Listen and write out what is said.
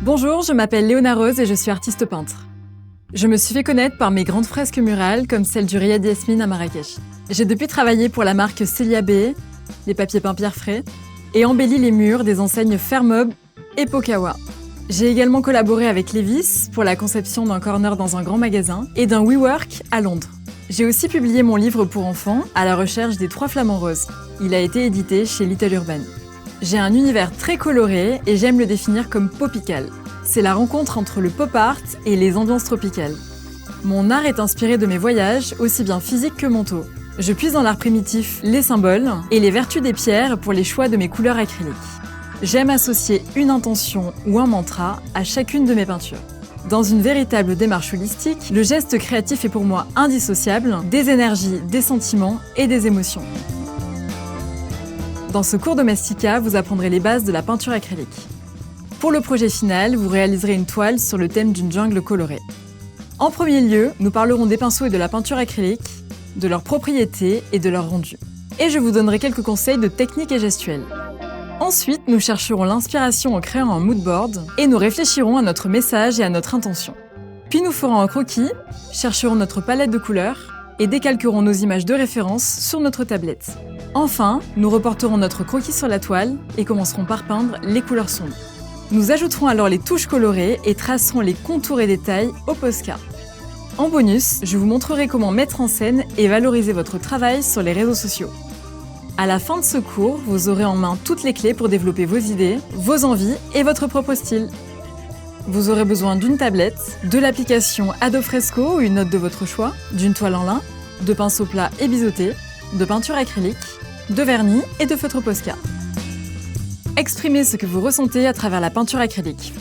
Bonjour, je m'appelle Léona Rose et je suis artiste peintre. Je me suis fait connaître par mes grandes fresques murales comme celle du Riad Yasmine à Marrakech. J'ai depuis travaillé pour la marque Célia B, les papiers peints Pierre Fray, et embelli les murs des enseignes Fermob et Pokawa. J'ai également collaboré avec Levis pour la conception d'un corner dans un grand magasin et d'un WeWork à Londres. J'ai aussi publié mon livre pour enfants, À la recherche des 3 flamants roses. Il a été édité chez Little Urban. J'ai un univers très coloré et j'aime le définir comme popical. C'est la rencontre entre le pop art et les ambiances tropicales. Mon art est inspiré de mes voyages, aussi bien physiques que mentaux. Je puise dans l'art primitif les symboles et les vertus des pierres pour les choix de mes couleurs acryliques. J'aime associer une intention ou un mantra à chacune de mes peintures. Dans une véritable démarche holistique, le geste créatif est pour moi indissociable des énergies, des sentiments et des émotions. Dans ce cours Domestica, vous apprendrez les bases de la peinture acrylique. Pour le projet final, vous réaliserez une toile sur le thème d'une jungle colorée. En premier lieu, nous parlerons des pinceaux et de la peinture acrylique, de leurs propriétés et de leur rendu. Et je vous donnerai quelques conseils de technique et gestuelle. Ensuite, nous chercherons l'inspiration en créant un mood board et nous réfléchirons à notre message et à notre intention. Puis nous ferons un croquis, chercherons notre palette de couleurs et décalquerons nos images de référence sur notre tablette. Enfin, nous reporterons notre croquis sur la toile et commencerons par peindre les couleurs sombres. Nous ajouterons alors les touches colorées et tracerons les contours et détails au Posca. En bonus, je vous montrerai comment mettre en scène et valoriser votre travail sur les réseaux sociaux. À la fin de ce cours, vous aurez en main toutes les clés pour développer vos idées, vos envies et votre propre style. Vous aurez besoin d'une tablette, de l'application Adobe Fresco ou une note de votre choix, d'une toile en lin, de pinceaux plats et biseautés, de peinture acrylique, de vernis et de feutre Posca. Exprimez ce que vous ressentez à travers la peinture acrylique.